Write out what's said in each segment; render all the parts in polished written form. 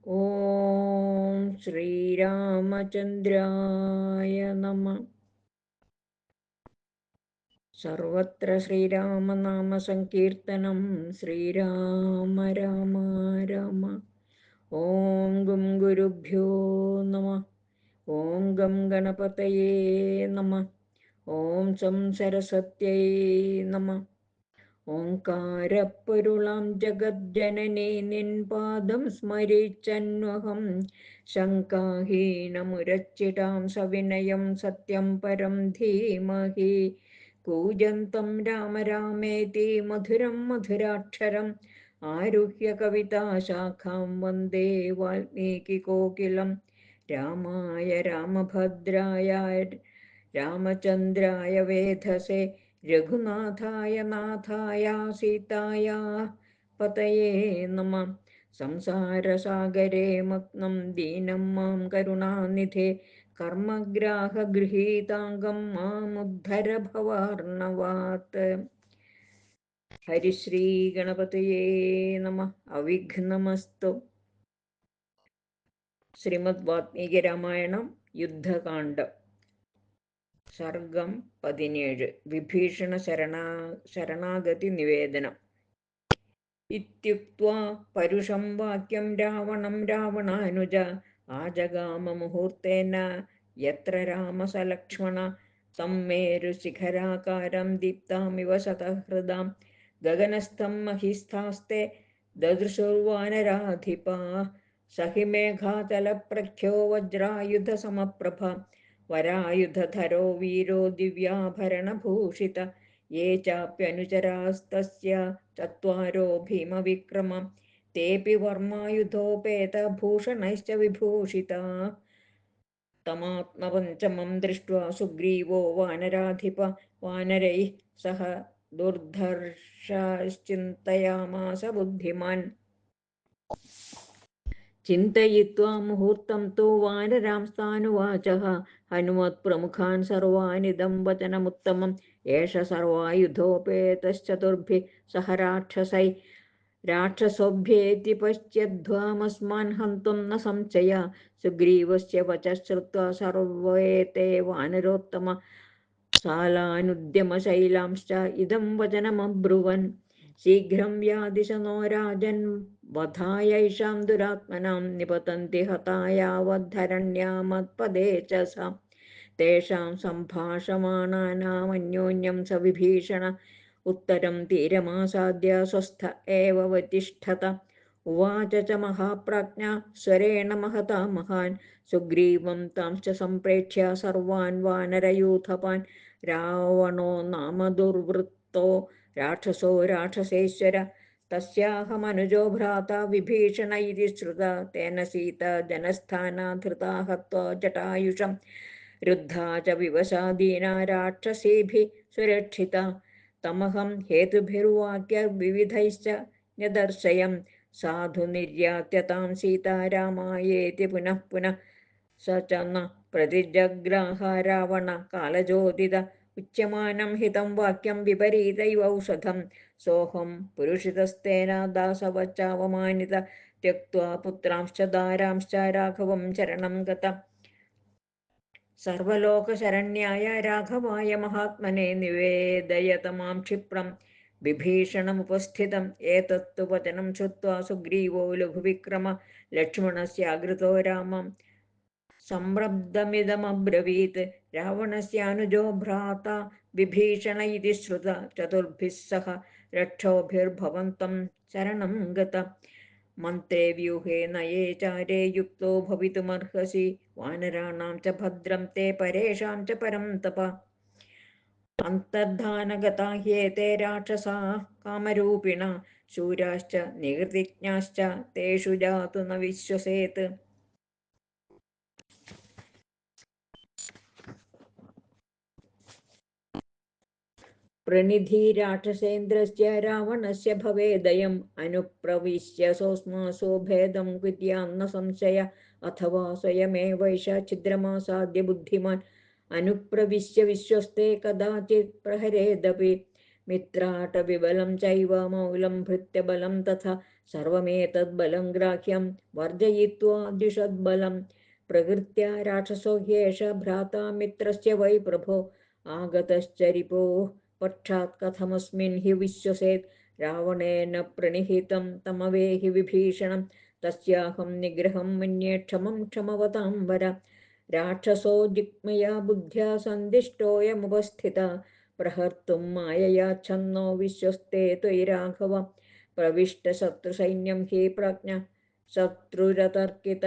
ഓം ശ്രീരാമചന്ദ്രായ നമഃ. സർവത്ര ശ്രീരാമനാമ സങ്കീർത്തനം. ശ്രീരാമ രാമ രാമ. ഓം ഗം ഗുരുഭ്യോ നമഃ. ഓം ഗം ഗണപതയേ നമഃ. ഓം സം സരസ്വത്यै നമഃ. ഓംകാരപ്പൊരുളാം ജഗജ്ജനനീ നിൻ പാദം സ്മരിച്ചന്വഹം ശങ്കാഹീനമുരച്ചിടാം സവിനയം സത്യം പരം ധീമഹി. കൂജന്തം രാമ രാമേതി മധുരം മധുരാക്ഷരം ആരുഹ്യ കവിതാശാഖാം വന്ദേ വാൽമീകികോകിലം. രാമായ രാമഭദ്രായ രാമചന്ദ്രായ വേധസേ രഘുനാഥായ നാഥായ സീതായ പതയേ നമഃ. സംസാരസാഗരേ മഗ്നം ദീനം മാം കരുണാനിധേ കർമ്മഗ്രാഹഗൃഹീതാംഗം മാമുദ്ധര ഭവാർണവാത്. ഹരിശ്രീ ഗണപതയേ നമഃ. അവിഘ്നമസ്തു. ശ്രീമദ് വാൽമീകി രാമായണം യുദ്ധകാണ്ഡം. സർഗം 17. വിഭീഷണ ശരണാഗതി നിവേദനം. ഇത്യുക്ത്വാ പരുഷം വാക്യം രാവണം രാവണാനുജ ആജഗാമ മുഹൂർത്തേന യത്ര രാമസലക്ഷ്മണ തം മേരുശിഖരാകാരം ദീപ്താമിവ ശതഹൃദാം ഗഗനസ്ഥം മഹിസ്ഥാസ്തെ ദദൃശുർവാനരാധിപാ സഹിമേഘാചലപ്രഖ്യോ വജ്രായുധസമപ്രഭ വരായുധധരോ വീരോ ദിവ്യാഭരണഭൂഷിത യേ ചാപ്യനുചരാസ്തസ്യ ചത്വാരോ ഭീമവിക്രമം തേപി വർമായുധോപേതഭൂഷണൈശ്ച വിഭൂഷിതാ. തമാത്മപഞ്ചമം ദൃഷ്ട്വാ സുഗ്രീവോ വാനരാധിപ വാനരൈഃ സഹ ദുർധർഷശ്ചിന്തയാമാസ ബുദ്ധിമാൻ. ചിന്തയിത്വാ മുഹൂർത്തം തു വാനരാംസ്താനുവാചഃ ഹനുമത്പ്രമുഖാൻ സർവാനിദം വചനമുത്തമം ഏഷ സർവായുധോപേതശ്ചതുർഭിഃ സഹ രാക്ഷസൈ രാക്ഷസോഭ്യേതി പശ്യധ്വാമസ്മാൻ ഹന്തും ന സംശയ. സുഗ്രീവസ്യ വചഃ ശ്രുത്വാ സർവേ തേ വാനരോത്തമ സാലാനുദ്യമശൈലാംശ്ച ഇദം വചനമബ്രുവൻ. ശീഘ്രം വ്യാദിശ നോ രാജൻ വധായൈഷാം ദുരാത്മനാം നിപതന്തി ഹതായാവദ്ധരണ്യാമത്പദേ ച സ. തേഷാം സംഭാഷമാണാനാമന്യോന്യം സ വിഭീഷണ ഉത്തരം തീരമാസാദ്യ സ്വസ്ഥ ഏവ വതിഷ്ഠത. ഉവാച ച മഹാപ്രാജ്ഞ സ്വരേണ മഹതാ മഹാൻ സുഗ്രീവം താംശ്ച സംപ്രേക്ഷ്യ സർവാൻ വാനരയൂഥപാൻ. രാവണോ നാമ ദുർവൃത്തോ രാക്ഷസോ രാക്ഷസേശ്വര തസ്യാഹമനുജോ ഭ്രാതാ വിഭീഷണ ഇതി ശ്രുത. തേന സീത ജനസ്ഥാനാ ധൃതാ ഹത്വാ ജടായുഷം രുദ്ധാ ച വിവശാദീനാ രാക്ഷസീഭിः സുരക്ഷിത. തമഹം ഹേതുഭിർവാക്യവിവിധൈശ്ച ന്യദർശയം സാധു നിർയാത്യ താം സീതാ രാമായേതി പുനഃ പുനഃ. സ ച ന പ്രതിജഗ്രാഹ രാവണ കാലചോദിത ഉച്യമാനം ഹിതം വാക്യം വിപരീതൈവ ഔഷധം. സോഹം പുരുഷിതസ്തേന ദാസവച്ചാവമാനിത ത്യക്ത്വാ പുത്രാംശ്ച ദാരാംശ്ച രാഘവം ശരണം ഗത. സർവലോകശരണ്യായ രാഘവായ മഹാത്മനെ നിവേദയത മാം ക്ഷിപ്രം. വിഭീഷണമുപസ്ഥിതം ഏതത്തു വചനം ശ്രുത്വാ സുഗ്രീവോ ലഘുവിക്രമ ലക്ഷ്മണസ്യാഗ്രതോ രാമം സംരബ്ധമിദമബ്രവീത്. രാവണസ്യാനുജോ ഭ്രാതാ വിഭീഷണ ഇതി ശ്രുത ചതുർഭിः സഹ രക്ഷോഭിർഭവന്തം ശരണം ഗത. മന്ത്രേ വ്യൂഹേ നയേ ചാരേ യുക്തോ ഭവിതുമർഹസി വാനരാണാം ച ഭദ്രം തേ പരേഷാം ച പരം തപ. അന്തർധാനഗതാ ഹ്യേതേ രാക്ഷസാः കാമരൂപിണ ശൂരാശ്ച നികൃതിജ്ഞാശ്ച തേഷു ജാതു ന വിശ്വസേത്. പ്രനിധി രാക്ഷസേന്ദ്രസ്യ രാവണസ്യ ഭവേദയം അനുപ്രവിശ്യ സോസ്മാസോ ഭേദം കുര്യാന്ന സംശയ. അഥവാ സ്വയമേവൈഷ ഛിദ്രമാസാദ്യ ബുദ്ധിമാൻ അനുപ്രവിശ്യ വിശ്വസ്തേ കദാചിത് പ്രഹരേദപി. മിത്രാടവിബലം ചൈവ മൗലം ഭൃത്യബലം തഥാ सर्वमेतद्बलं ग्राह्यं वर्जयित्वा द्विषद्बलं प्रकृत्या राक्षसो ह्येष भ्राता मित्रस्य वै प्रभो आगतश्च रिपोः पक्षात् कथमस्मिन् हि विश्वसेत् रावणेन प्रणिहितं तमवेहि विभीषणं तस्याहं निग्रहं मन्ये क्षमं क्षमवतां वर राक्षसो जिग्मया बुद्ध्या सन्दिष्टोऽयमुपस्थिता प्रहर्तुं माययाच्छन्नो विश्वस्ते त्वयि राघव प्रविष्टशत्रुसैन्यं हि प्रज्ञ शत्रुरतर्कित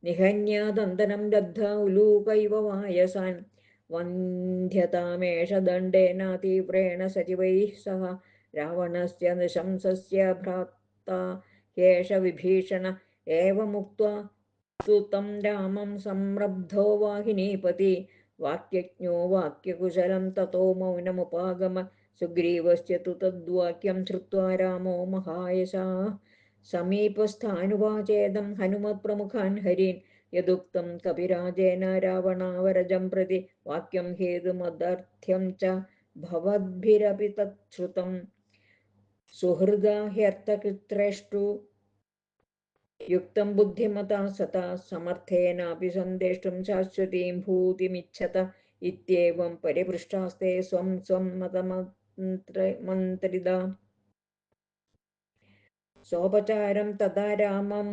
निहन्यादन्तनं दग्धा उलूकैव वायसान् वन्ध्यतामेष दण्डेन तीव्रेण सचिवैः सह रावणस्य नृशंसस्य भ्राता ह्येष विभीषण एवमुक्त्वा तु तं रामं संरब्धो वाहिनीपति वाक्यज्ञो वाक्यकुशलं ततो मौनमुपागम सुग्रीवस्य तु तद्वाक्यं श्रुत्वा रामो महायशः समीपस्थानुवाचेदं हनुमत्प्रमुखान् हरीन् यदुक्तं कपिराजेन रावणावरजं प्रति वाक्यं हेतुमदर्थ्यं च भवद्भिरपि तच्छ्रुतं सुहृदा ह्यर्थकृत्रेष्टु युक्तं बुद्धिमता सता समर्थेनापि सन्देष्टुं शाश्वतीं भूतिमिच्छत इत्येवं परिपृष्टास्ते स्वं स्वं मतमन्त्रिदा सोपचारं तदा रामं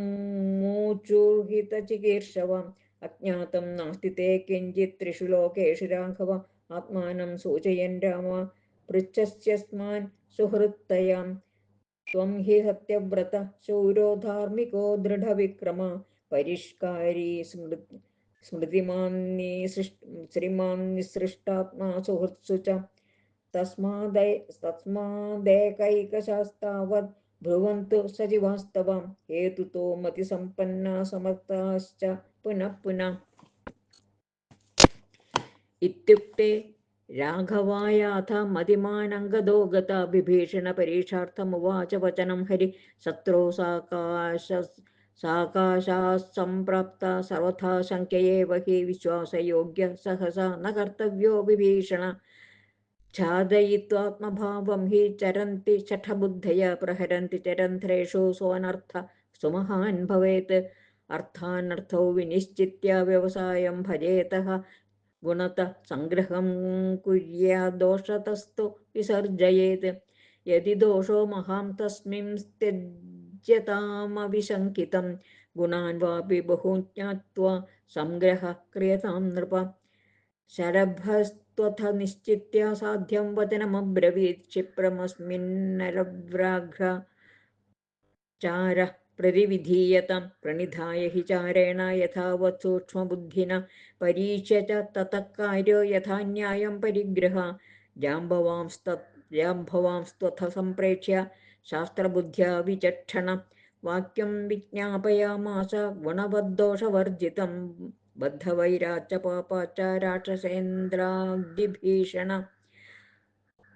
मूचुर्हितचिकीर्षवम् अज्ञातं नास्ति ते किञ्चित् त्रिषु लोकेषु राघव आत्मानं सूचयन् राम पृच्छस्यस्मान् सुहृत्तयां त्वं हि सत्यव्रत शूरो धार्मिको दृढविक्रम परिष्कारी श्रीमान् निसृष्टात्मा सुहृत्सु च तस्मादेकैकशास्तावद् ब्रुवन्तु सजीवास्तव हेतुतो मतिसम्पन्ना समर्थाश्च पुनः पुनः इत्युक्ते राघवायाथ मतिमानङ्गदो गता विभीषणपरीक्षार्थमुवाच वचनं हरि शत्रो साकाशात् सम्प्राप्ता सर्वथा शङ्क्य एव हि विश्वासयोग्य सहसा न कर्तव्यो विभीषण छादयित्वात्मभावं हि चरन्ति शठबुद्धय प्रहरन्ति चरन्ध्रेषु सोऽनर्थ सुमहान् भवेत् अर्थानर्थौ विनिश्चित्य व्यवसायं भजेतः गुणतः सङ्ग्रहं कुर्याद्दोषतस्तु विसर्जयेत् यदि दोषो महां तस्मिन् त्यज्यतामविशङ्कितं गुणान् वापि बहून् ज्ञात्वा सङ्ग्रहः क्रियतां नृप शरभस्त्वथ निश्चित्य साध्यं वचनमब्रवीत् क्षिप्रमस्मिन्नरव्राघ्र चारः प्रतिविधीयतां प्रणिधाय हि चारेण यथावत् सूक्ष्मबुद्धिना परीक्ष्य च ततः कार्यो यथा न्यायं परिग्रह जाम्भवांस्त्वथ सम्प्रेक्ष्य शास्त्रबुद्ध्या विचक्षण वाक्यं विज्ञापयामास गुणवद्दोषवर्जितं बद्धवैराच्च पापाच्च राक्षसेन्द्राग्निभीषण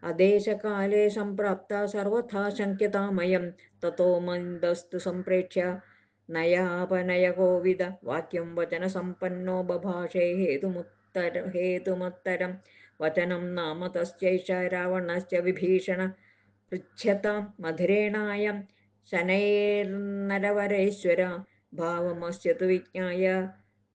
अदेशकाले सम्प्राप्ता सर्वथा शङ्क्यतामयं ततो मन्दस्तु सम्प्रेक्ष्य नयापनयकोविद वाक्यं वचनसम्पन्नो बभाषे हेतुमत्तरं वचनं नाम तस्यैष रावणस्य विभीषण पृच्छतां मधुरेणायं शनैर्नरवरेश्वर भावमस्य तु विज्ञाय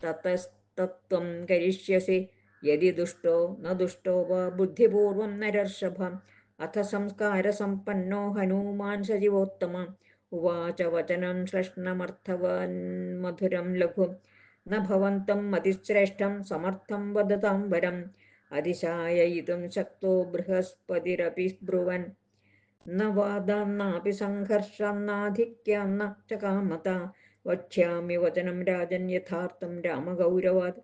ततस्तत्त्वं करिष्यसि यदि दुष्टो न दुष्टो वा बुद्धिपूर्वं नरर्षभम् अथ संस्कारसम्पन्नो हनूमान् सजीवोत्तम उवाच वचनं श्लष्णमर्थवन्मधुरं लघु न भवन्तं मतिश्रेष्ठं समर्थं वदतां वरम् अतिशाययितुं शक्तो बृहस्पतिरपि ब्रुवन् न वादान्नापि सङ्घर्षं नाधिक्यां न च कामता वक्ष्यामि वचनं राजन् यथार्थं रामगौरवात्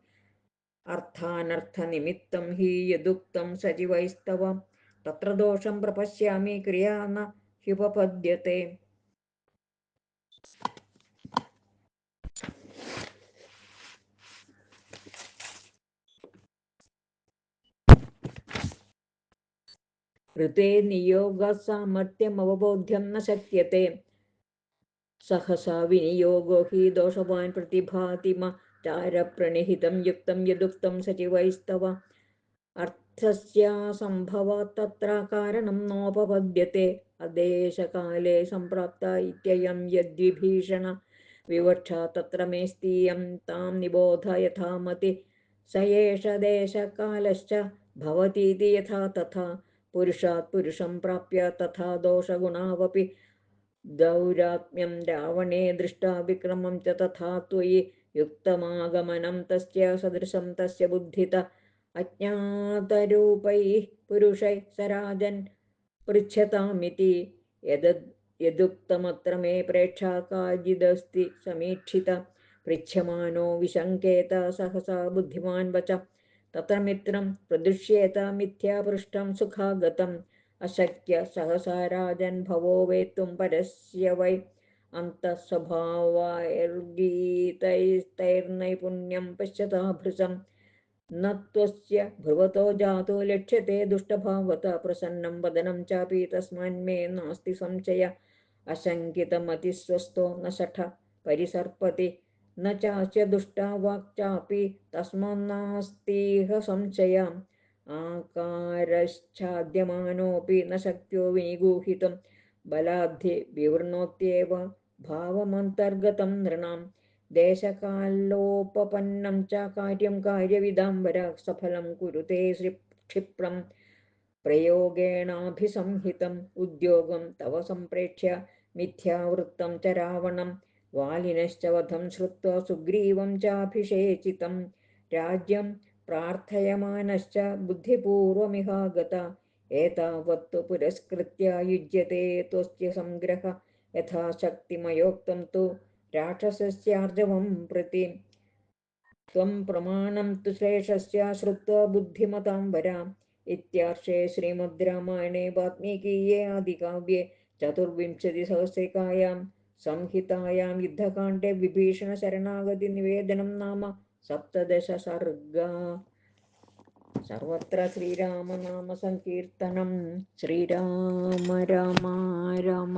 अर्थानर्थनिमित्तं हि यदुक्तं सजीवैस्तव तत्र दोषं प्रपश्यामि क्रिया न ह्युपपद्यते ऋते नियोगसामर्थ्यमवबोध्यं न शक्यते सहसा विनियोगो हि दोषवान् प्रतिभाति चारप्रणिहितं युक्तं यदुक्तं सचिवैस्तव अनर्थस्यासम्भवात् तत्र कारणं नोपपद्यते। अदेशकाले सम्प्राप्त इत्ययं यद्विभीषण विवक्षा तत्र मेस्तीयं तां निबोध यथा मति। स एष देशकालश्च भवतीति यथा तथा पुरुषात् पुरुषं प्राप्य तथा दोषगुणावपि दौरात्म्यं रावणे दृष्टा विक्रमं च तथा त्वयि युक्तमागमनं तस्य सदृशं तस्य बुद्धिता अज्ञातरूपैः पुरुषैः स राजन् पृच्छतामिति यदुक्तमत्र मे प्रेक्षा काचिदस्ति समीक्षिता पृच्छमानो विशङ्केत सहसा बुद्धिमान् वच तत्र मित्रं प्रदुष्येत मिथ्यापृष्टं सुखागतम् अशक्य सहसा राजन् भवो वेत्तुं परस्य वै अन्तःस्वभावैर्गीतैस्तैर्नैपुण्यं पश्यता भृशम् न त्वस्य भ्रुवतो जातो लक्ष्यते दुष्टभावता प्रसन्नं वदनं चापि तस्मान्मे नास्ति संशय अशङ्कितमतिस्वस्थो न शठ परिसर्पति न चास्य दुष्टा वाक्चापि तस्मान्नास्तीह संशय आकारश्चाद्यमानोऽपि न शक्यो विनिगूहितुं बलाद्धि विवृणोत्येव भावमन्तर्गतं नृणाम् देशकालोपपन्नं च कार्यं कार्यविदाम्बर सफलं कुरुते क्षिप्रं प्रयोगेणाभिसंहितम् उद्योगं तव सम्प्रेक्ष्य मिथ्यावृत्तं च रावणं वालिनश्च वधं श्रुत्वा सुग्रीवं चाभिषेचितं राज्यं प्रार्थयमानश्च बुद्धिपूर्वमिहागता एतावत्तु पुरस्कृत्य युज्यते त्वस्य संग्रह यथा शक्तिमयोक्तं तु राक्षसस्यार्जवं प्रति त्वं प्रमाणं तु शेषस्य श्रुत्वा बुद्धिमतां वरा इत्यार्षे श्रीमद् रामायणे वाल्मीकीये आदिकाव्ये चतुर्विंशतिसहस्रिकायां संहितायां युद्धकाण्डे विभीषणशरणागतिनिवेदनं नाम 17 सर्गा। सर्वत्र श्रीरामनामसङ्कीर्तनं श्रीराम राम राम।